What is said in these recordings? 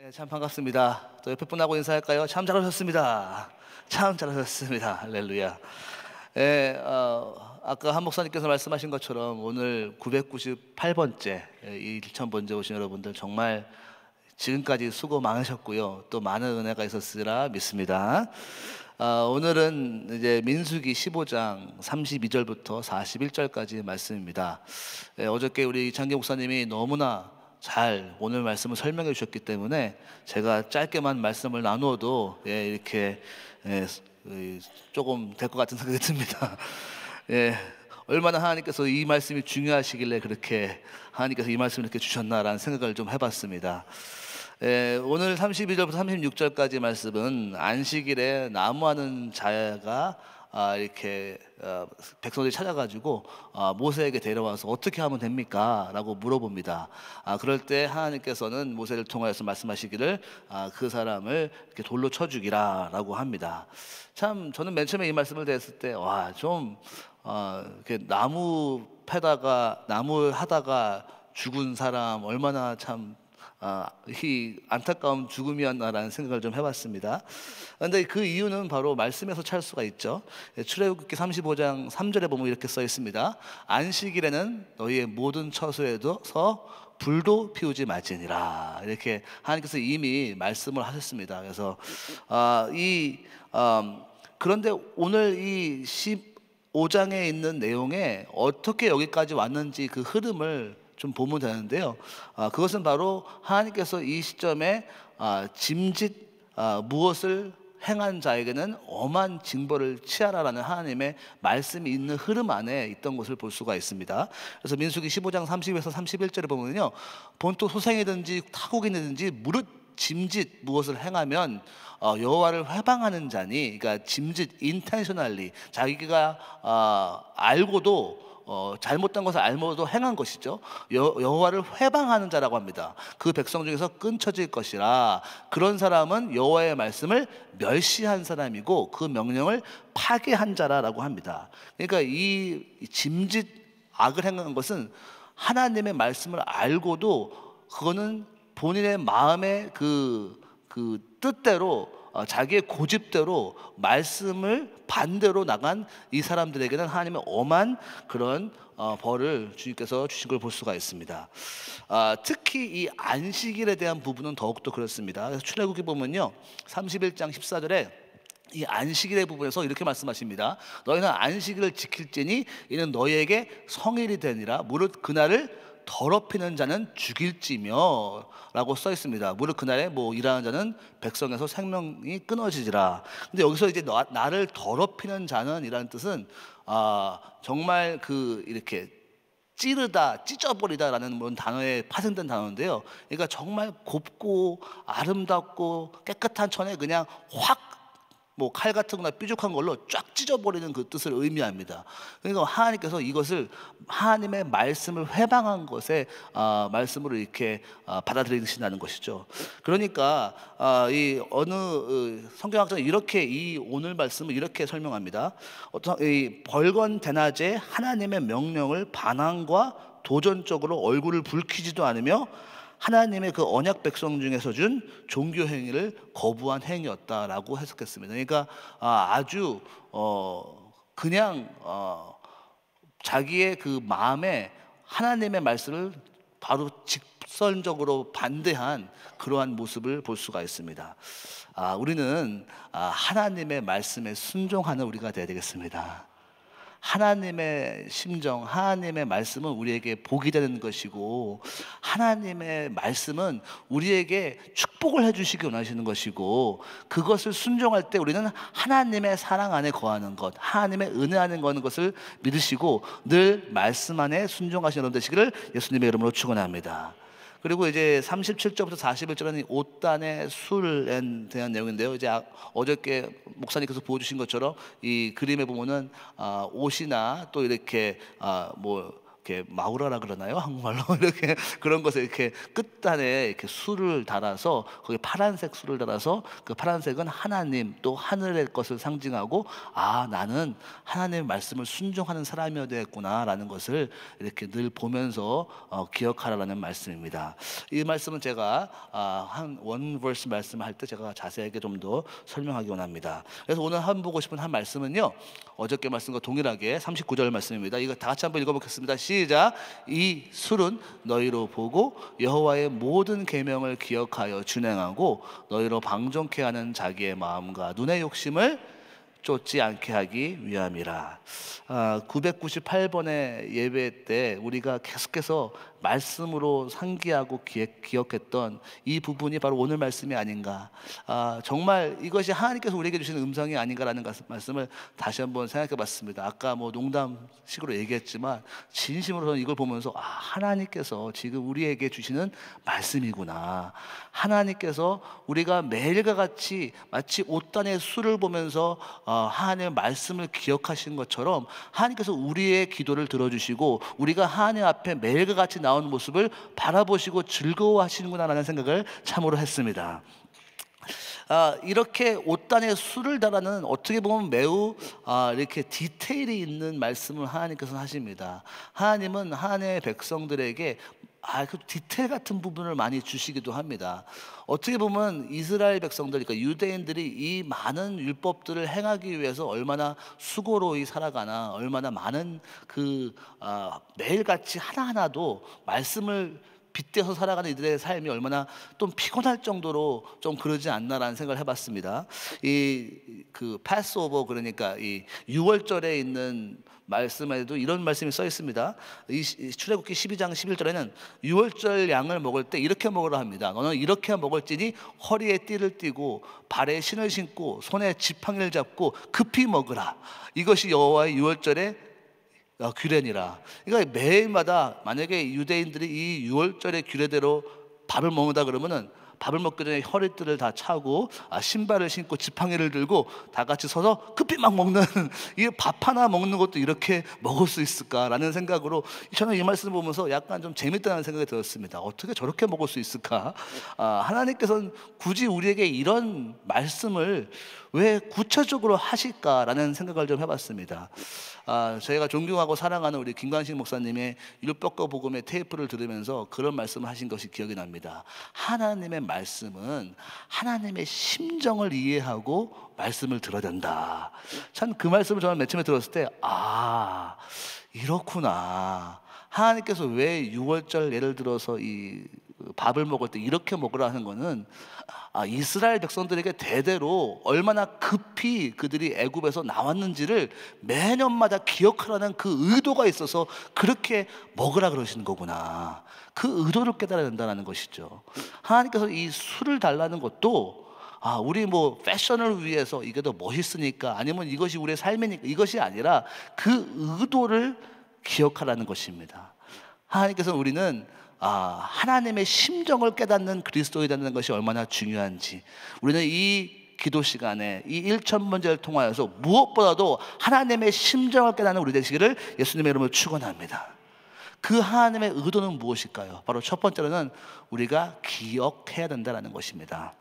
네, 참 반갑습니다. 또 옆에 분하고 인사할까요? 참 잘하셨습니다. 참 잘하셨습니다. 할렐루야. 예, 아까 한 목사님께서 말씀하신 것처럼 오늘 998번째 1000번째 오신 여러분들 정말 지금까지 수고 많으셨고요. 또 많은 은혜가 있었으리라 믿습니다. 오늘은 이제 민수기 15장 32절부터 41절까지 말씀입니다. 어저께 우리 이창기 목사님이 너무나 잘 오늘 말씀을 설명해 주셨기 때문에 제가 짧게만 말씀을 나누어도 이렇게 조금 될 것 같은 생각이 듭니다. 얼마나 하나님께서 이 말씀이 중요하시길래 그렇게 하나님께서 이 말씀을 이렇게 주셨나라는 생각을 좀 해봤습니다. 오늘 32절부터 36절까지 말씀은 안식일에 나무하는 자가 이렇게 백성들이 찾아가지고 모세에게 데려와서 어떻게 하면 됩니까? 라고 물어봅니다. 그럴 때 하나님께서는 모세를 통하여서 말씀하시기를 그 사람을 이렇게 돌로 쳐 죽이라 라고 합니다. 참 저는 맨 처음에 이 말씀을 드렸을 때 이렇게 나무 하다가 죽은 사람 얼마나 참 이 안타까운 죽음이었나라는 생각을 좀 해봤습니다. 그런데 그 이유는 바로 말씀에서 찾을 수가 있죠. 출애굽기 35장 3절에 보면 이렇게 써 있습니다. 안식일에는 너희의 모든 처소에서 불도 피우지 말지니라. 이렇게 하나님께서 이미 말씀을 하셨습니다. 그래서 그런데 오늘 이 15장에 있는 내용에 어떻게 여기까지 왔는지 그 흐름을 좀 보면 되는데요. 그것은 바로 하나님께서 이 시점에 짐짓 무엇을 행한 자에게는 엄한 징벌을 취하라라는 하나님의 말씀이 있는 흐름 안에 있던 것을 볼 수가 있습니다. 그래서 민수기 15장 30에서 31절에 보면요, 본토 소생이든지 타국이든지 무릇 짐짓 무엇을 행하면 여호와를 회방하는 자니, 그러니까 짐짓 intentionally 자기가 알고도 잘못된 것을 알고도 행한 것이죠. 여호와를 회방하는 자라고 합니다. 그 백성 중에서 끊쳐질 것이라. 그런 사람은 여호와의 말씀을 멸시한 사람이고 그 명령을 파괴한 자라고 합니다. 그러니까 이 짐짓 악을 행한 것은 하나님의 말씀을 알고도 그거는 본인의 마음의 그 뜻대로 자기의 고집대로 말씀을 반대로 나간 이 사람들에게는 하나님의 엄한 그런 벌을 주님께서 주신 걸 볼 수가 있습니다. 특히 이 안식일에 대한 부분은 더욱더 그렇습니다. 그래서 출애굽기 보면요 31장 14절에 이 안식일의 부분에서 이렇게 말씀하십니다. 너희는 안식일을 지킬지니 이는 너희에게 성일이 되니라. 무릇 그날을 더럽히는 자는 죽일지며 라고 써 있습니다. 무릇 그날에 일하는 자는 백성에서 생명이 끊어지리라. 근데 여기서 이제 나를 더럽히는 자는 이라는 뜻은 정말 이렇게 찌르다, 찢어버리다라는 그런 단어에 파생된 단어인데요. 그러니까 정말 곱고 아름답고 깨끗한 천에 그냥 확 칼 같은 거나 뾰족한 걸로 쫙 찢어버리는 그 뜻을 의미합니다. 그러니까 하나님께서 이것을 하나님의 말씀을 회방한 것에 말씀으로 이렇게 받아들이신다는 것이죠. 그러니까 이 어느 성경학자는 이렇게 이 오늘 말씀을 이렇게 설명합니다. 이 벌건 대낮에 하나님의 명령을 반항과 도전적으로 얼굴을 붉히지도 않으며 하나님의 그 언약 백성 중에서 준 종교 행위를 거부한 행위였다라고 해석했습니다. 그러니까 아주 그냥 자기의 그 마음에 하나님의 말씀을 바로 직선적으로 반대한 그러한 모습을 볼 수가 있습니다. 우리는 하나님의 말씀에 순종하는 우리가 되어야 되겠습니다. 하나님의 심정, 하나님의 말씀은 우리에게 복이 되는 것이고 하나님의 말씀은 우리에게 축복을 해주시기 원하시는 것이고 그것을 순종할 때 우리는 하나님의 사랑 안에 거하는 것, 하나님의 은혜 안에 거하는 것을 믿으시고 늘 말씀 안에 순종하시는 여러분 되시기를 예수님의 이름으로 축원합니다. 그리고 이제 37절부터 41절은 옷단의 술에 대한 내용인데요. 이제 어저께 목사님께서 보여주신 것처럼 이 그림에 보면은 옷이나 또 이렇게 이렇게 마우라라 그러나요? 한국말로 이렇게 그런 것에 이렇게 끝단에 이렇게 수를 달아서 거기 파란색 수를 달아서 그 파란색은 하나님 또 하늘의 것을 상징하고 아 나는 하나님의 말씀을 순종하는 사람이어야 되겠구나라는 것을 이렇게 늘 보면서 기억하라라는 말씀입니다. 이 말씀은 제가 한 원 verse 말씀할 때 제가 자세하게 좀 더 설명하기 원합니다. 그래서 오늘 한 보고 싶은 한 말씀은요, 어저께 말씀과 동일하게 39절 말씀입니다. 이거 다 같이 한번 읽어보겠습니다. 시작. 이 술은 너희로 보고 여호와의 모든 계명을 기억하여 준행하고 너희로 방종케 하는 자기의 마음과 눈의 욕심을 쫓지 않게 하기 위함이라. 998번의 예배 때 우리가 계속해서 말씀으로 상기하고 기억했던 이 부분이 바로 오늘 말씀이 아닌가. 정말 이것이 하나님께서 우리에게 주시는 음성이 아닌가라는 말씀을 다시 한번 생각해 봤습니다. 아까 뭐 농담식으로 얘기했지만 진심으로 저는 이걸 보면서 하나님께서 지금 우리에게 주시는 말씀이구나. 하나님께서 우리가 매일과 같이 마치 옷단의 수를 보면서 하나님의 말씀을 기억하신 것처럼 하나님께서 우리의 기도를 들어주시고 우리가 하나님 앞에 매일과 같이 나온 모습을 바라보시고 즐거워하시는구나라는 생각을 참으로 했습니다. 이렇게 옷단에 수를 달아는 어떻게 보면 매우 이렇게 디테일이 있는 말씀을 하나님께서 하십니다. 하나님은 하나님의 백성들에게 그 디테일 같은 부분을 많이 주시기도 합니다. 어떻게 보면 이스라엘 백성들, 그러니까 유대인들이 이 많은 율법들을 행하기 위해서 얼마나 수고로이 살아가나, 얼마나 많은 매일같이 하나하나도 말씀을 빗대서 살아가는 이들의 삶이 얼마나 좀 피곤할 정도로 좀 그러지 않나라는 생각을 해봤습니다. 그 패스오버, 그러니까 이 유월절에 있는 말씀에도 이런 말씀이 써 있습니다. 이 출애굽기 12장 11절에는 유월절 양을 먹을 때 이렇게 먹으라 합니다. 너는 이렇게 먹을지니 허리에 띠를 띠고 발에 신을 신고 손에 지팡이를 잡고 급히 먹으라. 이것이 여호와의 유월절의 규례니라. 그러니까 매일마다 만약에 유대인들이 이 유월절의 규례대로 밥을 먹는다 그러면은 밥을 먹기 전에 허리띠를 다 차고 신발을 신고 지팡이를 들고 다 같이 서서 급히 막 먹는, 이 밥 하나 먹는 것도 이렇게 먹을 수 있을까라는 생각으로 저는 이 말씀을 보면서 약간 좀 재밌다는 생각이 들었습니다. 어떻게 저렇게 먹을 수 있을까? 하나님께서는 굳이 우리에게 이런 말씀을 왜 구체적으로 하실까라는 생각을 좀 해봤습니다. 저희가 존경하고 사랑하는 우리 김관식 목사님의 율법과 복음의 테이프를 들으면서 그런 말씀을 하신 것이 기억이 납니다. 하나님의 말씀은 하나님의 심정을 이해하고 말씀을 들어야 된다. 참 그 말씀을 저는 맨 처음에 들었을 때 이렇구나. 하나님께서 왜 6월절 예를 들어서 이 밥을 먹을 때 이렇게 먹으라 하는 거는 이스라엘 백성들에게 대대로 얼마나 급히 그들이 애굽에서 나왔는지를 매년마다 기억하라는 그 의도가 있어서 그렇게 먹으라 그러시는 거구나. 그 의도를 깨달아야 된다는 것이죠. 하나님께서 이 술을 달라는 것도 우리 뭐 패션을 위해서 이게 더 멋있으니까 아니면 이것이 우리의 삶이니까 이것이 아니라 그 의도를 기억하라는 것입니다. 하나님께서 우리는 하나님의 심정을 깨닫는 그리스도인이라는 것이 얼마나 중요한지, 우리는 이 기도 시간에 이 1000번제를 통하여서 무엇보다도 하나님의 심정을 깨닫는 우리 되시기를 예수님의 이름으로 축원합니다. 그 하나님의 의도는 무엇일까요? 바로 첫 번째로는 우리가 기억해야 된다는 것입니다.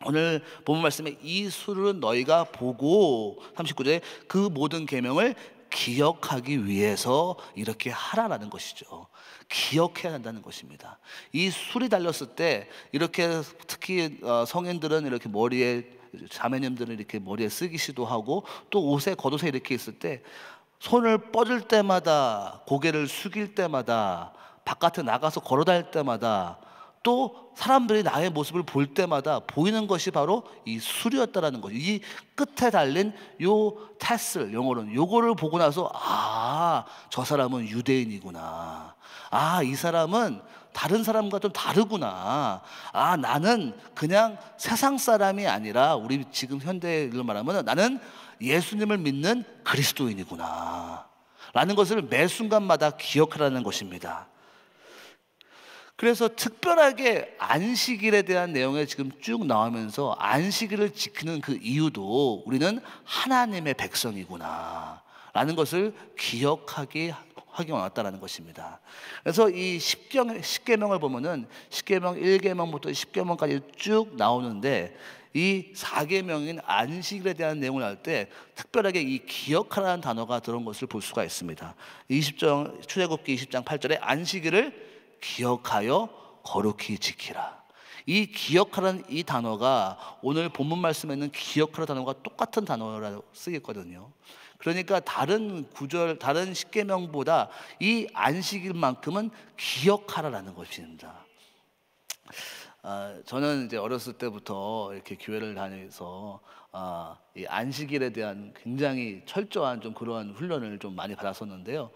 오늘 본문 말씀에 이 술은 너희가 보고 39절에 그 모든 계명을 기억하기 위해서 이렇게 하라라는 것이죠. 기억해야 한다는 것입니다. 이 술이 달렸을 때 이렇게 특히 성인들은 이렇게 머리에, 자매님들은 이렇게 머리에 쓰기시도 하고 또 옷에 겉옷에 이렇게 있을 때 손을 뻗을 때마다, 고개를 숙일 때마다, 바깥에 나가서 걸어다닐 때마다, 또 사람들이 나의 모습을 볼 때마다 보이는 것이 바로 이 술이었다라는 거죠. 이 끝에 달린 요 태슬, 영어로는 요거를 보고 나서 저 사람은 유대인이구나. 이 사람은 다른 사람과 좀 다르구나. 나는 그냥 세상 사람이 아니라, 우리 지금 현대로 말하면 나는 예수님을 믿는 그리스도인이구나 라는 것을 매 순간마다 기억하라는 것입니다. 그래서 특별하게 안식일에 대한 내용이 지금 쭉 나오면서 안식일을 지키는 그 이유도 우리는 하나님의 백성이구나 라는 것을 기억하게 하기 원했다라는 것입니다. 그래서 이 십계명을 보면은 십계명 1계명부터 10계명까지 쭉 나오는데, 이 4계명인 안식일에 대한 내용을 할 때 특별하게 이 기억하라는 단어가 들어온 것을 볼 수가 있습니다. 20장 출애굽기 20장 8절에 안식일을 기억하여 거룩히 지키라. 이 기억하라는 이 단어가 오늘 본문 말씀에 있는 기억하라 단어가 똑같은 단어라고 쓰겠거든요. 그러니까 다른 구절, 다른 십계명보다 이 안식일만큼은 기억하라라는 것입니다. 저는 이제 어렸을 때부터 이렇게 교회를 다니면서 이 안식일에 대한 굉장히 철저한 좀 그러한 훈련을 좀 많이 받았었는데요.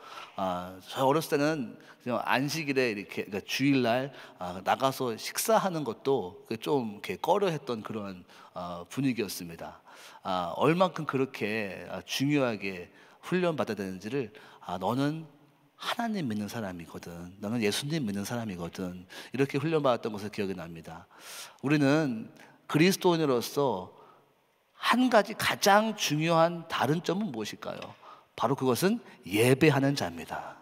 저 어렸을 때는 그냥 안식일에 이렇게, 그러니까 주일날 나가서 식사하는 것도 좀 이렇게 꺼려했던 그런 분위기였습니다. 얼만큼 그렇게 중요하게 훈련 받아야 되는지를, 너는 하나님 믿는 사람이거든, 너는 예수님 믿는 사람이거든, 이렇게 훈련받았던 것을 기억이 납니다. 우리는 그리스도인으로서 한 가지 가장 중요한 다른 점은 무엇일까요? 바로 그것은 예배하는 자입니다.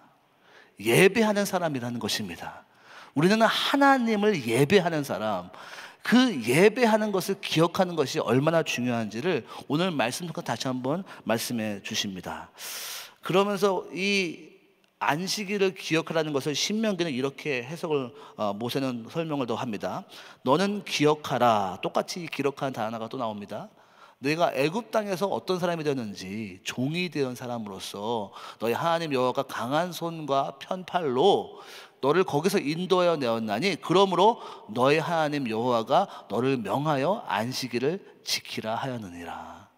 예배하는 사람이라는 것입니다. 우리는 하나님을 예배하는 사람, 그 예배하는 것을 기억하는 것이 얼마나 중요한지를 오늘 말씀 통해 다시 한번 말씀해 주십니다. 그러면서 이 안식일을 기억하라는 것을 신명기는 이렇게 해석을, 모세는 설명을 더 합니다. 너는 기억하라. 똑같이 기록하는 단어가 또 나옵니다. 내가 애굽 땅에서 어떤 사람이 되었는지, 종이 되은 사람으로서 너희 하나님 여호와가 강한 손과 편팔로 너를 거기서 인도하여 내었나니, 그러므로 너희 하나님 여호와가 너를 명하여 안식일을 지키라 하였느니라.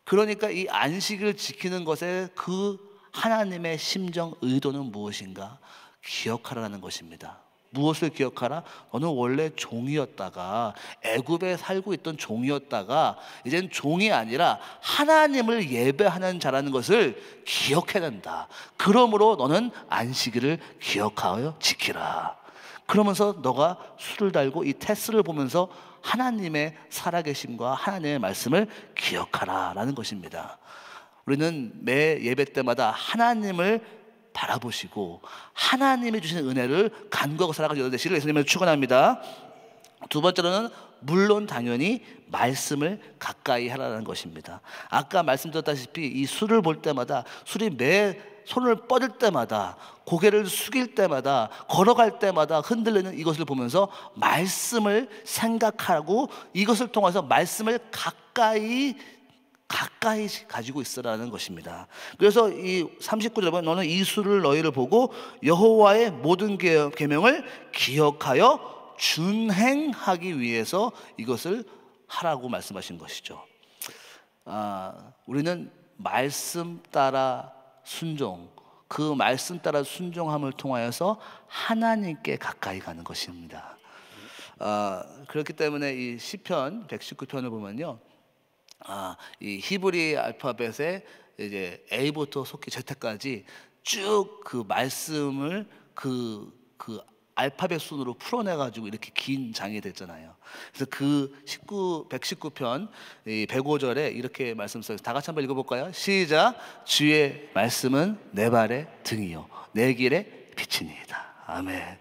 그러니까 이 안식일을 지키는 것에 그 하나님의 심정, 의도는 무엇인가? 기억하라는 것입니다. 무엇을 기억하라? 너는 원래 종이었다가, 애굽에 살고 있던 종이었다가 이젠 종이 아니라 하나님을 예배하는 자라는 것을 기억해야 된다. 그러므로 너는 안식일을 기억하여 지키라. 그러면서 너가 술을 달고 이 테스를 보면서 하나님의 살아계심과 하나님의 말씀을 기억하라 라는 것입니다. 우리는 매 예배 때마다 하나님을 바라보시고 하나님이 주시는 은혜를 간구하고 살아가는 여러분 되시기를 예수님을 축원합니다. 두 번째로는 물론 당연히 말씀을 가까이 하라는 것입니다. 아까 말씀드렸다시피 이 술을 볼 때마다, 술이 매 손을 뻗을 때마다, 고개를 숙일 때마다, 걸어갈 때마다 흔들리는 이것을 보면서 말씀을 생각하고 이것을 통해서 말씀을 가까이 가지고 있으라는 것입니다. 그래서 이 39절에 보면 너는 이 수를 너희를 보고 여호와의 모든 계명을 기억하여 준행하기 위해서 이것을 하라고 말씀하신 것이죠. 우리는 말씀 따라 순종, 그 말씀 따라 순종함을 통하여서 하나님께 가까이 가는 것입니다. 그렇기 때문에 이 시편 119편을 보면요, 이 히브리 알파벳에 이제 A부터 속히 Z까지 쭉 그 말씀을 그 알파벳 순으로 풀어내 가지고 이렇게 긴 장이 됐잖아요. 그래서 그 119편 105절에 이렇게 말씀 써요. 다 같이 한번 읽어볼까요? 시작. 주의 말씀은 내 발의 등이요 내 길의 빛이니이다. 아멘.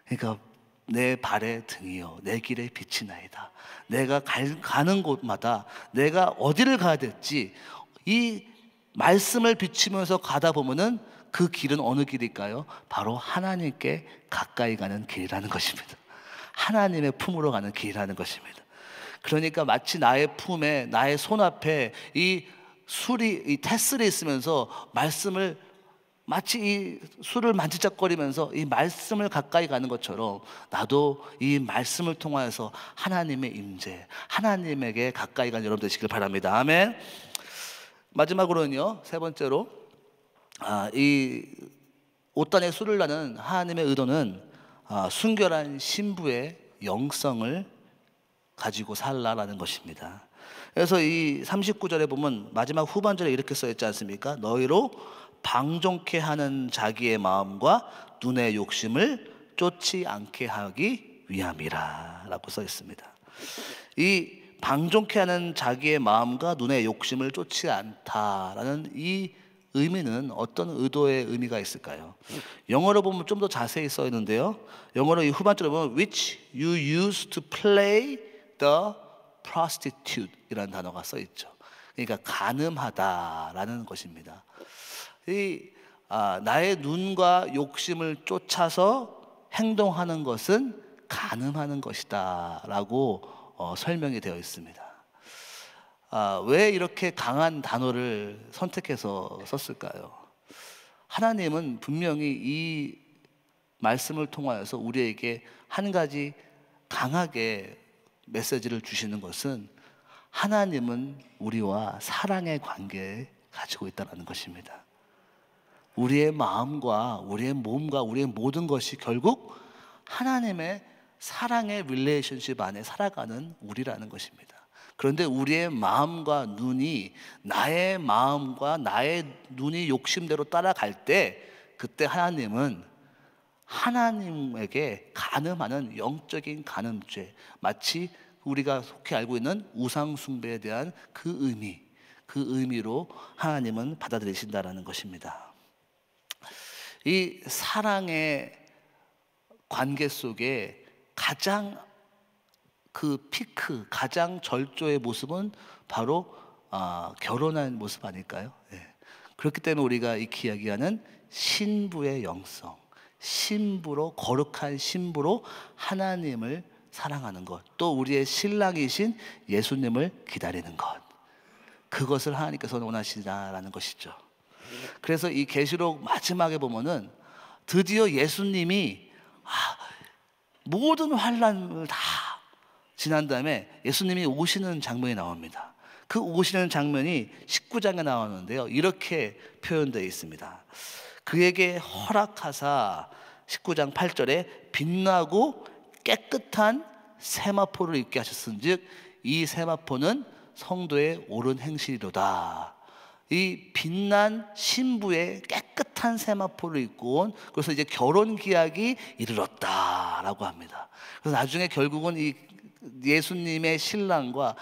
그러니까 내 발의 등이요 내 길의 빛이 나이다. 내가 가는 곳마다 내가 어디를 가야 될지 이 말씀을 비추면서 가다 보면은 그 길은 어느 길일까요? 바로 하나님께 가까이 가는 길이라는 것입니다. 하나님의 품으로 가는 길이라는 것입니다. 그러니까 마치 나의 품에, 나의 손앞에 이 술이, 이 테슬이 있으면서 말씀을, 마치 이 술을 만지작거리면서 이 말씀을 가까이 가는 것처럼 나도 이 말씀을 통하여서 하나님의 임재, 하나님에게 가까이 가는 여러분 되시길 바랍니다. 아멘. 마지막으로는요, 세 번째로 이 옷단에 술을 나는 하나님의 의도는 순결한 신부의 영성을 가지고 살라라는 것입니다. 그래서 이 39절에 보면 마지막 후반절에 이렇게 써있지 않습니까? 너희로 방종케 하는 자기의 마음과 눈의 욕심을 쫓지 않게 하기 위함이라 라고 써 있습니다. 이 방종케 하는 자기의 마음과 눈의 욕심을 쫓지 않다라는 이 의미는 어떤 의도의 의미가 있을까요? 영어로 보면 좀 더 자세히 써 있는데요. 영어로 이 후반절에 보면 which you use to play the prostitute 이라는 단어가 써 있죠. 그러니까 간음하다라는 것입니다. 나의 눈과 욕심을 쫓아서 행동하는 것은 간음하는 것이다 라고 설명이 되어 있습니다. 왜 이렇게 강한 단어를 선택해서 썼을까요? 하나님은 분명히 이 말씀을 통하여서 우리에게 한 가지 강하게 메시지를 주시는 것은 하나님은 우리와 사랑의 관계 가지고 있다는 것입니다. 우리의 마음과 우리의 몸과 우리의 모든 것이 결국 하나님의 사랑의 릴레이션십 안에 살아가는 우리라는 것입니다. 그런데 우리의 마음과 눈이 나의 마음과 나의 눈이 욕심대로 따라갈 때 그때 하나님은 하나님에게 간음하는 영적인 간음죄, 마치 우리가 속히 알고 있는 우상 숭배에 대한 그 의미로 하나님은 받아들이신다라는 것입니다. 이 사랑의 관계 속에 가장 그 피크, 가장 절조의 모습은 바로 결혼한 모습 아닐까요? 네. 그렇기 때문에 우리가 익히 이야기하는 신부의 영성, 신부로, 거룩한 신부로 하나님을 사랑하는 것, 또 우리의 신랑이신 예수님을 기다리는 것, 그것을 하나님께서 원하시다라는 것이죠. 그래서 이 계시록 마지막에 보면은 드디어 예수님이 모든 환난을 다 지난 다음에 예수님이 오시는 장면이 나옵니다. 그 오시는 장면이 19장에 나오는데요, 이렇게 표현되어 있습니다. 그에게 허락하사 19장 8절에 빛나고 깨끗한 세마포를 입게 하셨은즉 이 세마포는 성도의 옳은 행실이로다. 이 빛난 신부의 깨끗한 세마포를 입고 온, 그래서 이제 결혼 기약이 이르렀다라고 합니다. 그래서 나중에 결국은 이 예수님의 신랑과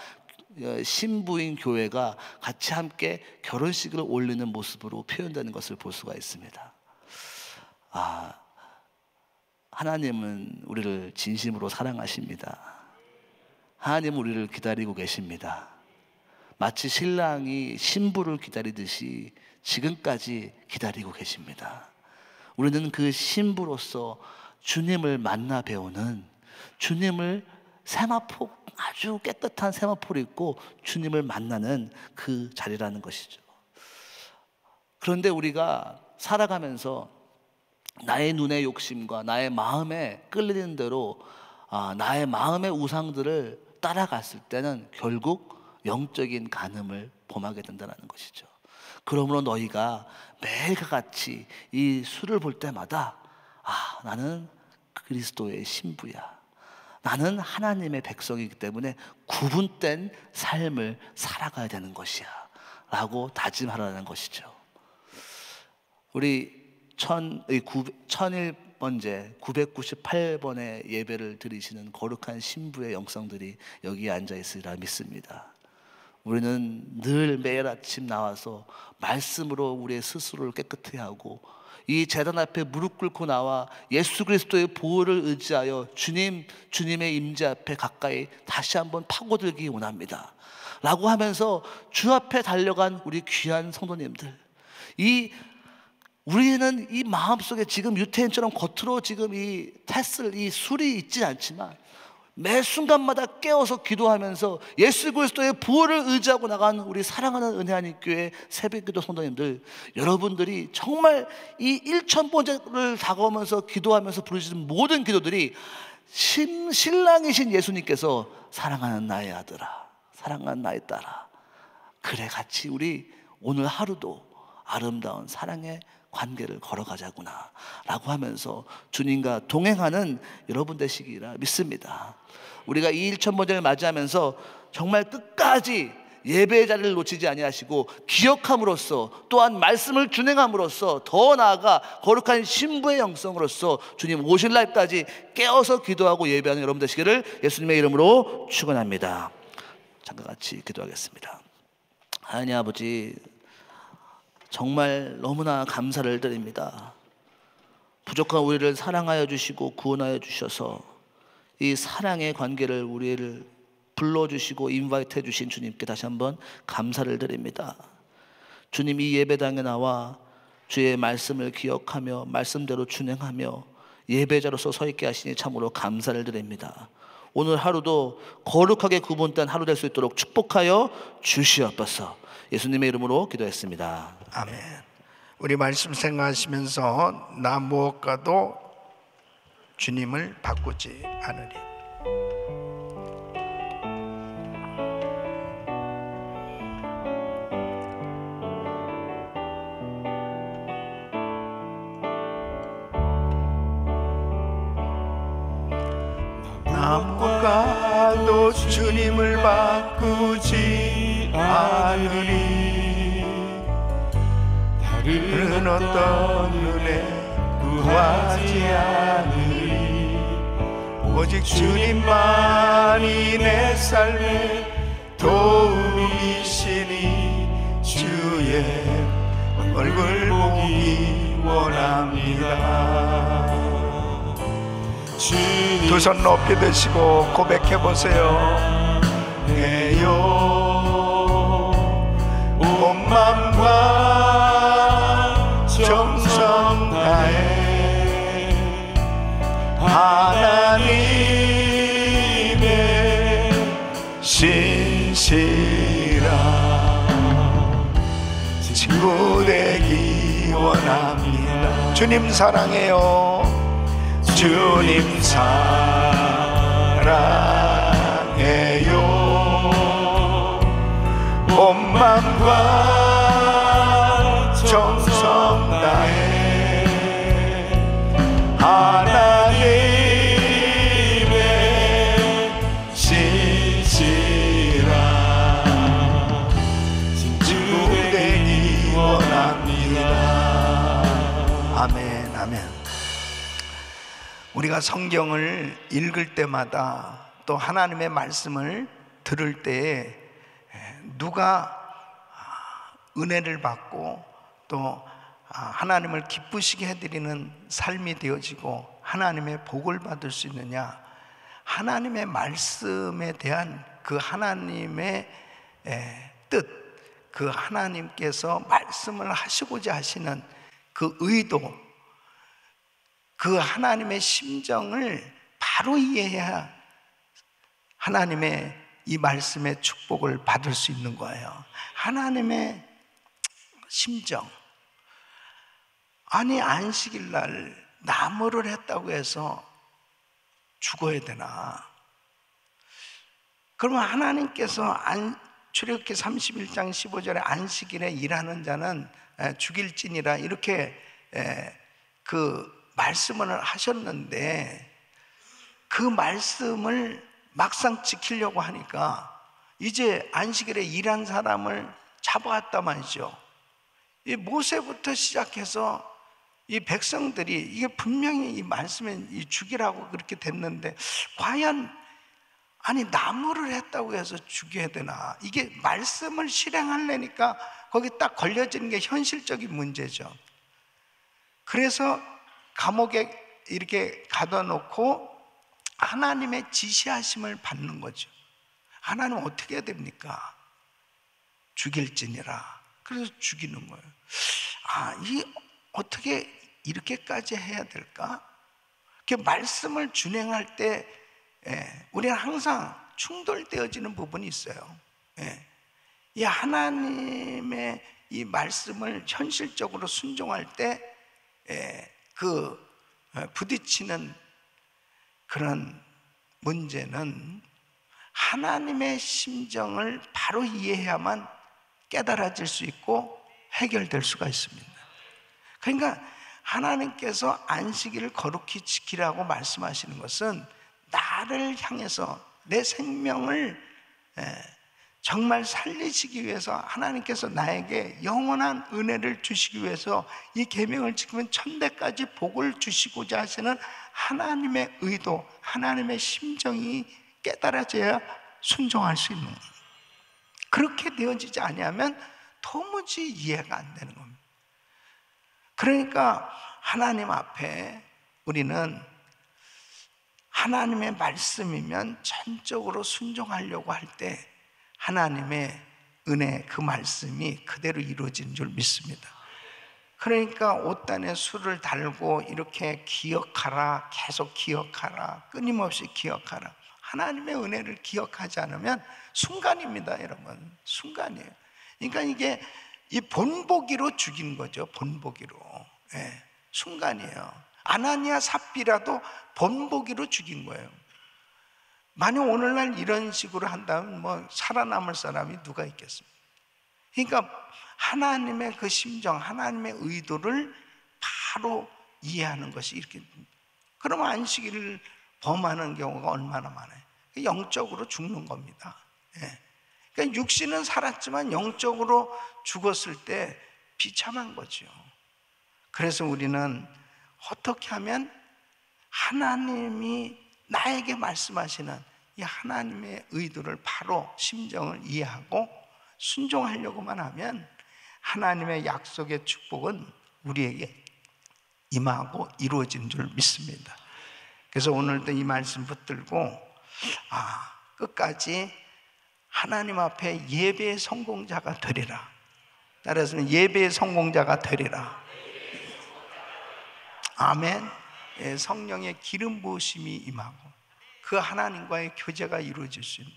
신부인 교회가 같이 함께 결혼식을 올리는 모습으로 표현되는 것을 볼 수가 있습니다. 하나님은 우리를 진심으로 사랑하십니다. 하나님은 우리를 기다리고 계십니다. 마치 신랑이 신부를 기다리듯이 지금까지 기다리고 계십니다. 우리는 그 신부로서 주님을 만나 배우는, 주님을 세마포, 아주 깨끗한 세마포를 입고 주님을 만나는 그 자리라는 것이죠. 그런데 우리가 살아가면서 나의 눈의 욕심과 나의 마음에 끌리는 대로 나의 마음의 우상들을 따라갔을 때는 결국 영적인 간음을 범하게 된다는 것이죠. 그러므로 너희가 매일과 같이 이 술을 볼 때마다 나는 그리스도의 신부야, 나는 하나님의 백성이기 때문에 구분된 삶을 살아가야 되는 것이야 라고 다짐하라는 것이죠. 우리 1001번째 998번의 예배를 드리시는 거룩한 신부의 영성들이 여기에 앉아 있으리라 믿습니다. 우리는 늘 매일 아침 나와서 말씀으로 우리의 스스로를 깨끗히 하고 이 제단 앞에 무릎 꿇고 나와 예수 그리스도의 보혈을 의지하여 주님의 임재 앞에 가까이 다시 한번 파고들기 원합니다 라고 하면서 주 앞에 달려간 우리 귀한 성도님들, 우리는 이 마음속에 지금 유태인처럼 겉으로 지금 이 이 술이 있지 않지만 매 순간마다 깨어서 기도하면서 예수 그리스도의 보혈을 의지하고 나간 우리 사랑하는 은혜하니 교회 새벽기도 성도님들, 여러분들이 정말 이 1000번째를 다가오면서 기도하면서 부르시는 모든 기도들이 신랑이신 예수님께서 사랑하는 나의 아들아, 사랑하는 나의 딸아, 그래 같이 우리 오늘 하루도 아름다운 사랑의 관계를 걸어가자구나 라고 하면서 주님과 동행하는 여러분 되시기라 믿습니다. 우리가 이 1000번째를 맞이하면서 정말 끝까지 예배의 자리를 놓치지 아니하시고 기억함으로써, 또한 말씀을 준행함으로써, 더 나아가 거룩한 신부의 영성으로서 주님 오실 날까지 깨어서 기도하고 예배하는 여러분 되시기를 예수님의 이름으로 축원합니다. 잠깐 같이 기도하겠습니다. 하나님 아버지, 정말 너무나 감사를 드립니다. 부족한 우리를 사랑하여 주시고 구원하여 주셔서 이 사랑의 관계를 우리를 불러주시고 인바이트 해주신 주님께 다시 한번 감사를 드립니다. 주님, 이 예배당에 나와 주의 말씀을 기억하며 말씀대로 준행하며 예배자로서 서 있게 하시니 참으로 감사를 드립니다. 오늘 하루도 거룩하게 구분된 하루 될 수 있도록 축복하여 주시옵소서. 예수님의 이름으로 기도했습니다. 아멘. 우리 말씀 생각하시면서 나 무엇과도 주님을 바꾸지 않으리. 나 무엇과도 주님을 바꾸지 않으리. 다른 어떤 은혜 구하지 않으리. 오직 주님만이 내 삶의 도움이시니 주의 얼굴 보기 원합니다. 두 손 높이 드시고 고백해 보세요. 내요 온 맘과 정성 다해 하나님의 신실한 친구 되기 원합니다. 주님 사랑해요. 주님 사랑해요. 온 맘과 정성 다해 하나님의 신실한 친구 되기 원합니다. 아멘, 아멘. 우리가 성경을 읽을 때마다 또 하나님의 말씀을 들을 때에 누가 은혜를 받고 또 하나님을 기쁘시게 해드리는 삶이 되어지고 하나님의 복을 받을 수 있느냐, 하나님의 말씀에 대한 그 하나님의 뜻, 그 하나님께서 말씀을 하시고자 하시는 그 의도, 그 하나님의 심정을 바로 이해해야 하나님의 이 말씀의 축복을 받을 수 있는 거예요. 하나님의 심정. 아니, 안식일 날 나무를 했다고 해서 죽어야 되나? 그러면 하나님께서 출애굽기 31장 15절에 안식일에 일하는 자는 죽일지니라 이렇게 그 말씀을 하셨는데, 그 말씀을 막상 지키려고 하니까 이제 안식일에 일한 사람을 잡아왔단 말이죠. 이 모세부터 시작해서 이 백성들이 이게 분명히 이 말씀에 죽이라고 그렇게 됐는데, 과연 아니 나무를 했다고 해서 죽여야 되나? 이게 말씀을 실행하려니까 거기 딱 걸려지는 게 현실적인 문제죠. 그래서 감옥에 이렇게 가둬놓고 하나님의 지시하심을 받는 거죠. 하나님 어떻게 해야 됩니까? 죽일지니라. 그래서 죽이는 거예요. 이 어떻게 이렇게까지 해야 될까? 이렇게 말씀을 준행할 때 우리는 항상 충돌되어지는 부분이 있어요. 이 하나님의 이 말씀을 현실적으로 순종할 때 부딪히는 그런 문제는 하나님의 심정을 바로 이해해야만 깨달아질 수 있고 해결될 수가 있습니다. 그러니까 하나님께서 안식일을 거룩히 지키라고 말씀하시는 것은 나를 향해서 내 생명을 정말 살리시기 위해서, 하나님께서 나에게 영원한 은혜를 주시기 위해서 이 계명을 지키면 천대까지 복을 주시고자 하시는 하나님의 의도, 하나님의 심정이 깨달아져야 순종할 수 있는 거예요. 그렇게 되어지지 아니하면 도무지 이해가 안 되는 겁니다. 그러니까 하나님 앞에 우리는 하나님의 말씀이면 전적으로 순종하려고 할 때 하나님의 은혜, 그 말씀이 그대로 이루어지는 줄 믿습니다. 그러니까 옷단에 술을 달고 이렇게 기억하라, 계속 기억하라, 끊임없이 기억하라. 하나님의 은혜를 기억하지 않으면 순간입니다, 여러분. 순간이에요. 그러니까 이게 이 본보기로 죽인 거죠. 본보기로. 예, 순간이에요. 아나니아 삽비라도 본보기로 죽인 거예요. 만약 오늘날 이런 식으로 한다면 뭐 살아남을 사람이 누가 있겠습니까? 그러니까 하나님의 그 심정, 하나님의 의도를 바로 이해하는 것이 이렇게, 그러면 안식일을 범하는 경우가 얼마나 많아요. 영적으로 죽는 겁니다. 예. 그러니까 육신은 살았지만 영적으로 죽었을 때 비참한 거죠. 그래서 우리는 어떻게 하면 하나님이 나에게 말씀하시는 이 하나님의 의도를 바로 심정을 이해하고 순종하려고만 하면 하나님의 약속의 축복은 우리에게 임하고 이루어진 줄 믿습니다. 그래서 오늘도 이 말씀 붙들고 끝까지 하나님 앞에 예배의 성공자가 되리라. 따라서 예배의 성공자가 되리라. 아멘. 예, 성령의 기름 부으심이 임하고 그 하나님과의 교제가 이루어질 수 있는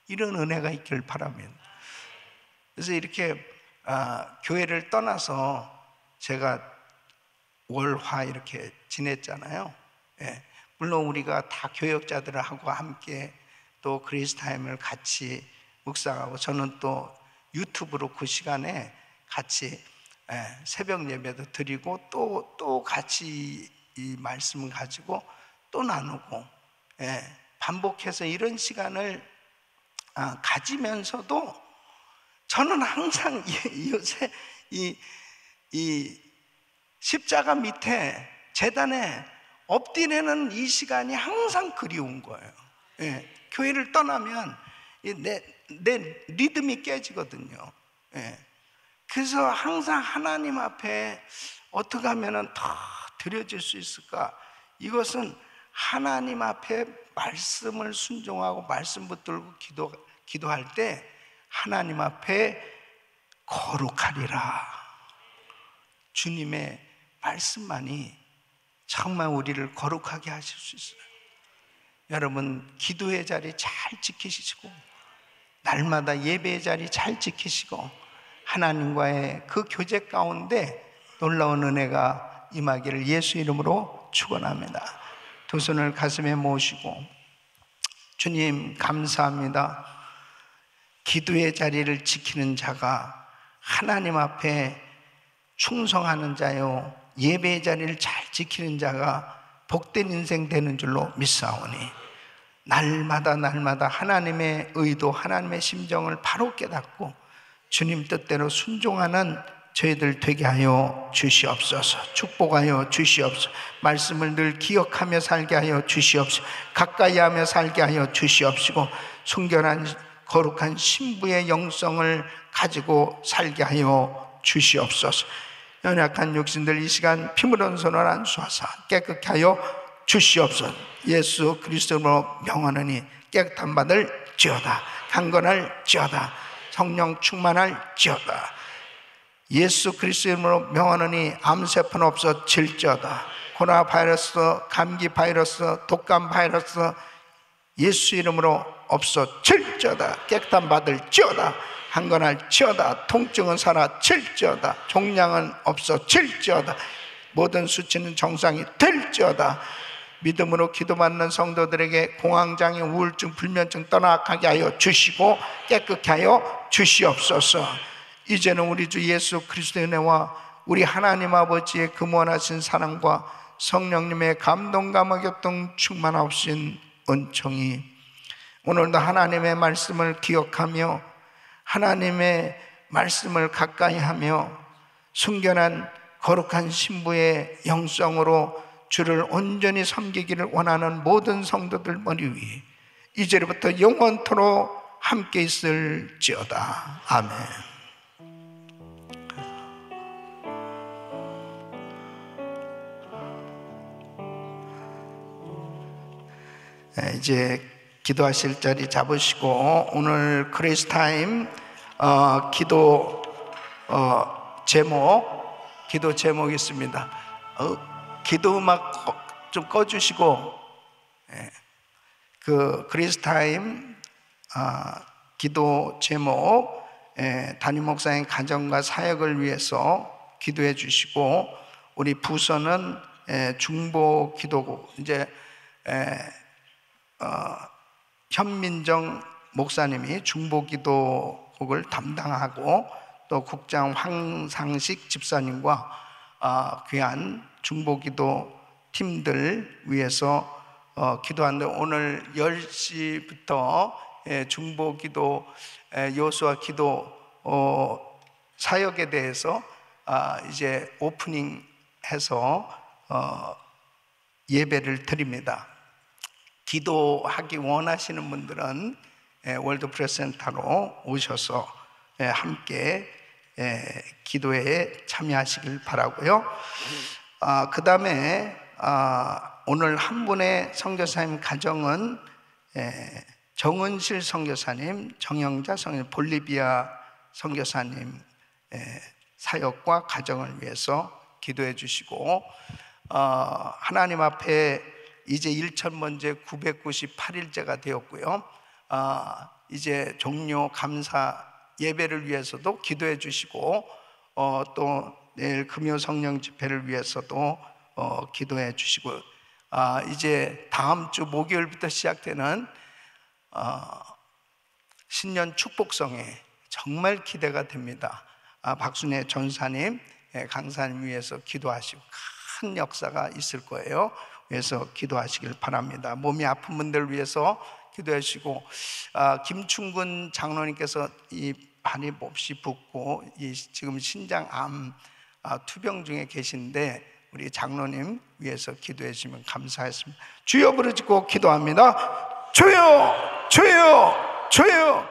이런 은혜가 있길 바랍니다. 그래서 이렇게 교회를 떠나서 제가 월화 이렇게 지냈잖아요. 예, 물론 우리가 다 교역자들하고 함께 또 그리스타임을 같이 묵상하고, 저는 또 유튜브로 그 시간에 같이 새벽 예배도 드리고 또 같이 이 말씀을 가지고 또 나누고, 반복해서 이런 시간을 가지면서도 저는 항상 요새 이 십자가 밑에 재단에 엎드리는 이 시간이 항상 그리운 거예요. 교회를 떠나면 내 리듬이 깨지거든요. 그래서 항상 하나님 앞에 어떻게 하면 더 드려질 수 있을까? 이것은 하나님 앞에 말씀을 순종하고 말씀 붙들고 기도할 때 하나님 앞에 거룩하리라. 주님의 말씀만이 정말 우리를 거룩하게 하실 수 있어요. 여러분, 기도의 자리 잘 지키시고 날마다 예배의 자리 잘 지키시고 하나님과의 그 교제 가운데 놀라운 은혜가 임하기를 예수 이름으로 축원합니다. 두 손을 가슴에 모시고, 주님 감사합니다. 기도의 자리를 지키는 자가 하나님 앞에 충성하는 자요, 예배의 자리를 잘 지키는 자가 복된 인생 되는 줄로 믿사오니 날마다 하나님의 의도, 하나님의 심정을 바로 깨닫고 주님 뜻대로 순종하는 저희들 되게 하여 주시옵소서. 축복하여 주시옵소서. 말씀을 늘 기억하며 살게 하여 주시옵소서. 가까이 하며 살게 하여 주시옵시고 순결한 거룩한 신부의 영성을 가지고 살게 하여 주시옵소서. 연약한 육신들 이 시간 피 묻은 손을 안수하사 깨끗게 하여 주시옵소서. 예수 그리스도로 명하노니 깨끗함 받을지어다. 강건할지어다. 성령 충만할지어다. 예수 그리스도 이름으로 명하노니 암세포는 없어질지어다. 코로나 바이러스, 감기 바이러스, 독감 바이러스 예수 이름으로 없어질지어다. 깨끗함 받을지어다. 강건할지어다. 통증은 사라질지어다. 종양은 없어질지어다. 모든 수치는 정상이 될지어다. 믿음으로 기도받는 성도들에게 공황장애, 우울증, 불면증 떠나가게 하여 주시고 깨끗게 하여 주시옵소서. 이제는 우리 주 예수 그리스도의 은혜와 우리 하나님 아버지의 금원하신 사랑과 성령님의 감동감화 교통 충만하신 은총이 오늘도 하나님의 말씀을 기억하며 하나님의 말씀을 가까이 하며 순결한 거룩한 신부의 영성으로 주를 온전히 섬기기를 원하는 모든 성도들 머리 위에 이제부터 영원토록 함께 있을지어다. 아멘. 이제 기도하실 자리 잡으시고, 오늘 크리스타임 기도 제목이 있습니다. 기도 음악 좀 꺼주시고, 그 크리스타임 기도 제목, 담임 목사님 가정과 사역을 위해서 기도해 주시고, 우리 부서는 중보 기도국, 이제 현민정 목사님이 중보 기도국을 담당하고, 또 국장 황상식 집사님과 귀한 중보 기도 팀들 위해서 기도하는데, 오늘 10시부터 중보 기도 여호수아 기도 사역에 대해서 이제 오프닝해서 예배를 드립니다. 기도하기 원하시는 분들은 월드 프레스센터로 오셔서 함께 기도에 참여하시길 바라고요. 그 다음에 오늘 한 분의 선교사님 가정은 정은실 선교사님, 정영자 선교사님, 볼리비아 선교사님 사역과 가정을 위해서 기도해 주시고, 하나님 앞에 이제 1000번째 998일째가 되었고요. 이제 종료 감사 예배를 위해서도 기도해 주시고, 또 내일 금요 성령 집회를 위해서도 기도해 주시고, 이제 다음 주 목요일부터 시작되는 신년 축복성회 정말 기대가 됩니다. 박순애 전사님, 강사님 위해서 기도하시고 큰 역사가 있을 거예요. 그래서 기도하시길 바랍니다. 몸이 아픈 분들 위해서 기도해 주시고, 김충근 장로님께서 이 발이 몹시 붓고 지금 신장암 투병 중에 계신데, 우리 장로님 위해서 기도해 주시면 감사하겠습니다. 주여 부르짖고 기도합니다. 주여, 주여, 주여.